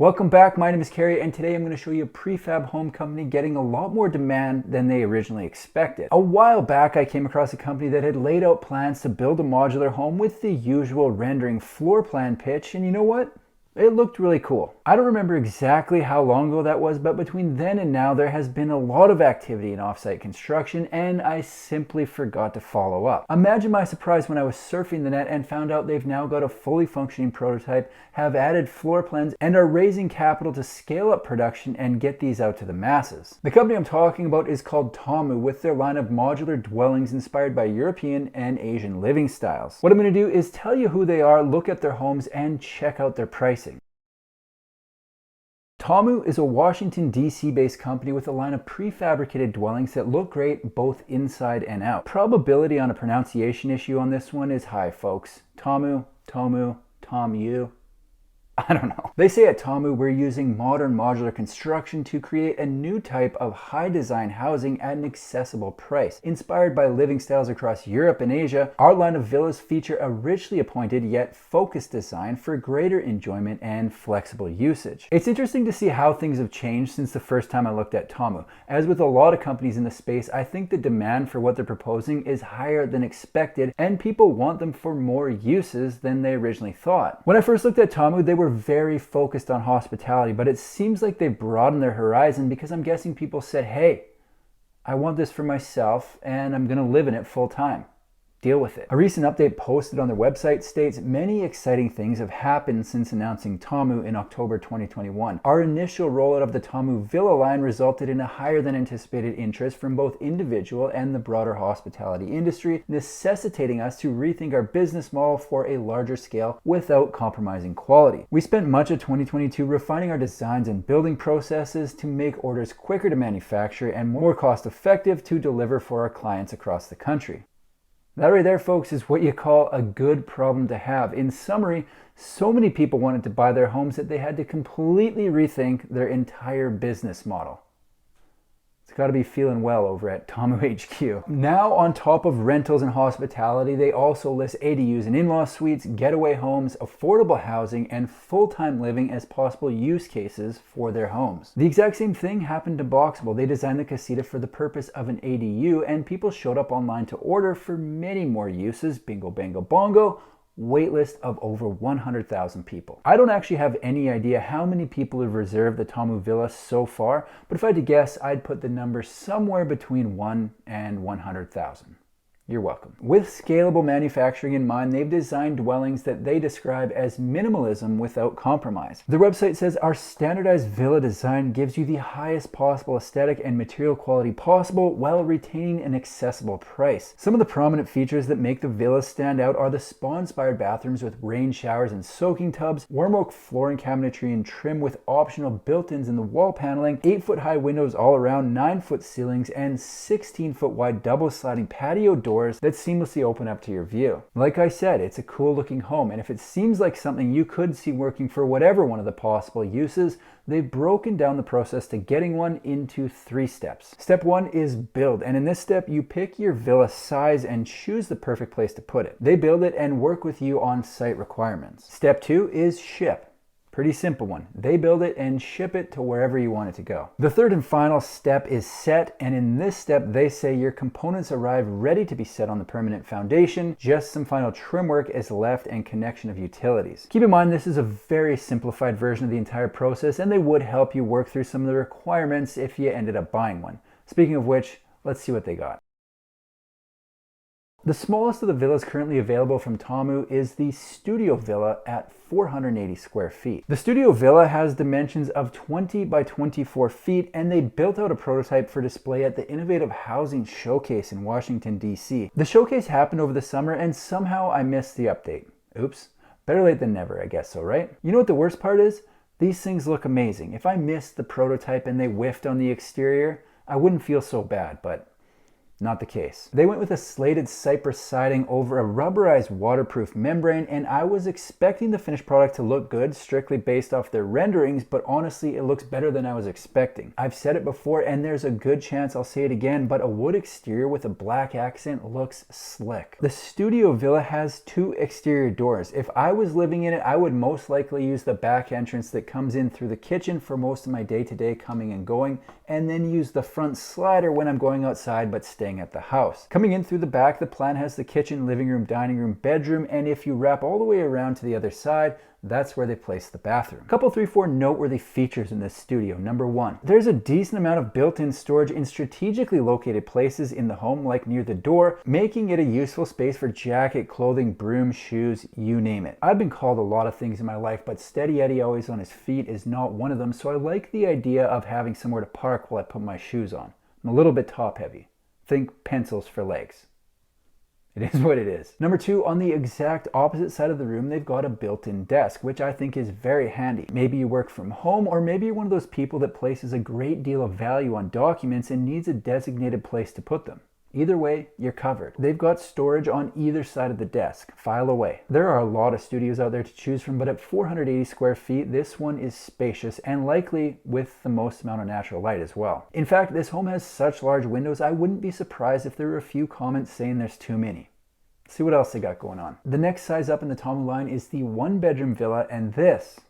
Welcome back, my name is Carrie, and today I'm going to show you a prefab home company getting a lot more demand than they originally expected. A while back I came across a company that had laid out plans to build a modular home with the usual rendering floor plan pitch, and you know what? It looked really cool. I don't remember exactly how long ago that was, but between then and now there has been a lot of activity in offsite construction, and I simply forgot to follow up. Imagine my surprise when I was surfing the net and found out they've now got a fully functioning prototype, have added floor plans, and are raising capital to scale up production and get these out to the masses. The company I'm talking about is called Tomu, with their line of modular dwellings inspired by European and Asian living styles. What I'm going to do is tell you who they are, look at their homes, and check out their pricing. Tomu is a Washington, D.C. based company with a line of prefabricated dwellings that look great both inside and out. Probability on a pronunciation issue on this one is high, folks. Tomu, Tomu, Tomu. I don't know. They say at Tomu we're using modern modular construction to create a new type of high design housing at an accessible price. Inspired by living styles across Europe and Asia, our line of villas feature a richly appointed yet focused design for greater enjoyment and flexible usage. It's interesting to see how things have changed since the first time I looked at Tomu. As with a lot of companies in the space, I think the demand for what they're proposing is higher than expected, and people want them for more uses than they originally thought. When I first looked at Tomu, they were very focused on hospitality, but it seems like they've broadened their horizon because I'm guessing people said, hey, I want this for myself and I'm going to live in it full time. Deal with it. A recent update posted on their website states many exciting things have happened since announcing Tomu in October 2021. Our initial rollout of the Tomu Villa line resulted in a higher than anticipated interest from both individual and the broader hospitality industry, necessitating us to rethink our business model for a larger scale without compromising quality. We spent much of 2022 refining our designs and building processes to make orders quicker to manufacture and more cost effective to deliver for our clients across the country. That right there, folks, is what you call a good problem to have. In summary, so many people wanted to buy their homes that they had to completely rethink their entire business model. It's got to be feeling well over at Tomu HQ. Now, on top of rentals and hospitality, they also list ADUs and in-law suites, getaway homes, affordable housing, and full-time living as possible use cases for their homes. The exact same thing happened to boxabl. They designed the casita for the purpose of an ADU, and people showed up online to order for many more uses. Bingo, bango, bongo. Waitlist of over 100,000 people. I don't actually have any idea how many people have reserved the Tomu Villa so far, but if I had to guess, I'd put the number somewhere between 1 and 100,000. You're welcome. With scalable manufacturing in mind, they've designed dwellings that they describe as minimalism without compromise. Their website says our standardized villa design gives you the highest possible aesthetic and material quality possible while retaining an accessible price. Some of the prominent features that make the villas stand out are the spa-inspired bathrooms with rain showers and soaking tubs, warm oak flooring cabinetry and trim with optional built-ins in the wall paneling, 8-foot high windows all around, 9-foot ceilings, and 16-foot wide double sliding patio doors that seamlessly open up to your view. Like I said, it's a cool looking home, and if it seems like something you could see working for whatever one of the possible uses, they've broken down the process to getting one into 3 steps. Step 1 is build, and in this step you pick your villa size and choose the perfect place to put it. They build it and work with you on site requirements. Step 2 is ship. Pretty simple one. They build it and ship it to wherever you want it to go. The third and final step is set, and in this step they say your components arrive ready to be set on the permanent foundation. Just some final trim work is left and connection of utilities. Keep in mind this is a very simplified version of the entire process, and they would help you work through some of the requirements if you ended up buying one. Speaking of which, let's see what they got. The smallest of the villas currently available from Tomu is the Studio Villa at 480 square feet. The Studio Villa has dimensions of 20 by 24 feet, and they built out a prototype for display at the Innovative Housing Showcase in Washington, D.C. The showcase happened over the summer, and somehow I missed the update. Oops. Better late than never, I guess so, right? You know what the worst part is? These things look amazing. If I missed the prototype and they whiffed on the exterior, I wouldn't feel so bad, but Not the case. They went with a slated cypress siding over a rubberized waterproof membrane, and I was expecting the finished product to look good strictly based off their renderings, but honestly it looks better than I was expecting. I've said it before and there's a good chance I'll say it again, but a wood exterior with a black accent looks slick. The studio villa has 2 exterior doors. If I was living in it, I would most likely use the back entrance that comes in through the kitchen for most of my day-to-day coming and going, and then use the front slider when I'm going outside but staying at the house. Coming in through the back, the plan has the kitchen, living room, dining room, bedroom, and if you wrap all the way around to the other side, that's where they place the bathroom. Couple 3-4 noteworthy features in this studio. Number 1, there's a decent amount of built-in storage in strategically located places in the home, like near the door, making it a useful space for jacket, clothing, broom, shoes, you name it. I've been called a lot of things in my life, but Steady Eddie always on his feet is not one of them, so I like the idea of having somewhere to park while I put my shoes on. I'm a little bit top heavy. Think pencils for legs. It is what it is. Number 2, on the exact opposite side of the room, they've got a built-in desk, which I think is very handy. Maybe you work from home, or maybe you're one of those people that places a great deal of value on documents and needs a designated place to put them. Either way, you're covered. They've got storage on either side of the desk. File away. There are a lot of studios out there to choose from, but at 480 square feet, this one is spacious and likely with the most amount of natural light as well. In fact, this home has such large windows, I wouldn't be surprised if there were a few comments saying there's too many. Let's see what else they got going on. The next size up in the Tomu line is the 1-bedroom villa, and this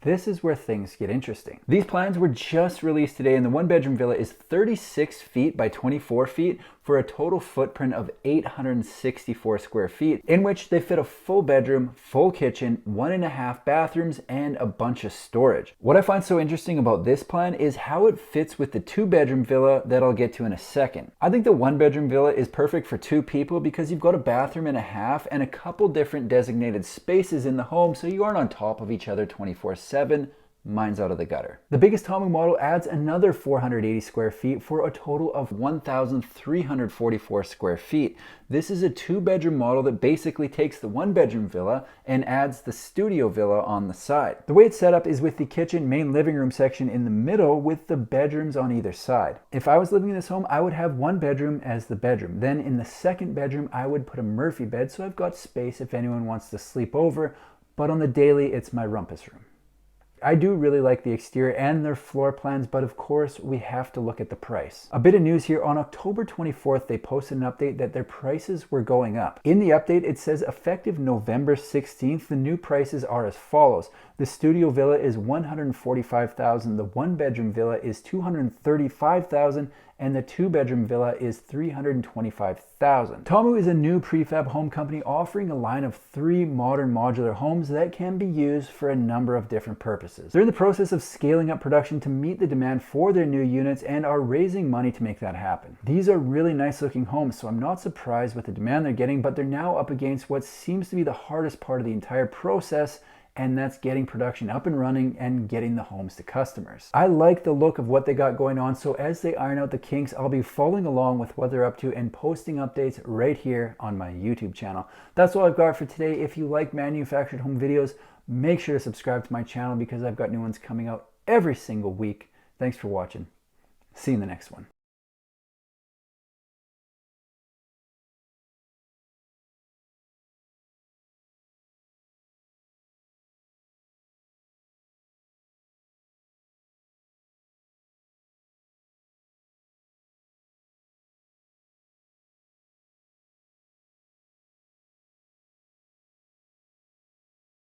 is where things get interesting. These plans were just released today, and the 1-bedroom villa is 36 feet by 24 feet for a total footprint of 864 square feet, in which they fit a full bedroom, full kitchen, 1.5 bathrooms, and a bunch of storage. What I find so interesting about this plan is how it fits with the 2-bedroom villa that I'll get to in a second. I think the 1-bedroom villa is perfect for 2 people because you've got a bathroom and a half and a couple different designated spaces in the home, so you aren't on top of each other 24/7. Mine's out of the gutter. The biggest TAMU model adds another 480 square feet for a total of 1,344 square feet. This is a 2-bedroom model that basically takes the 1-bedroom villa and adds the studio villa on the side. The way it's set up is with the kitchen, main living room section in the middle with the bedrooms on either side. If I was living in this home, I would have 1 bedroom as the bedroom. Then in the 2nd bedroom, I would put a Murphy bed so I've got space if anyone wants to sleep over, but on the daily, it's my rumpus room. I do really like the exterior and their floor plans, but of course we have to look at the price. A bit of news here, on October 24th, they posted an update that their prices were going up. In the update, it says effective November 16th, the new prices are as follows. The studio villa is $145,000, the 1-bedroom villa is $235,000, and the 2-bedroom villa is $325,000. Tomu is a new prefab home company offering a line of 3 modern modular homes that can be used for a number of different purposes. They're in the process of scaling up production to meet the demand for their new units and are raising money to make that happen. These are really nice looking homes, so I'm not surprised with the demand they're getting, but they're now up against what seems to be the hardest part of the entire process, and that's getting production up and running and getting the homes to customers. I like the look of what they got going on, so as they iron out the kinks, I'll be following along with what they're up to and posting updates right here on my YouTube channel. That's all I've got for today. If you like manufactured home videos, make sure to subscribe to my channel because I've got new ones coming out every single week. Thanks for watching. See you in the next one.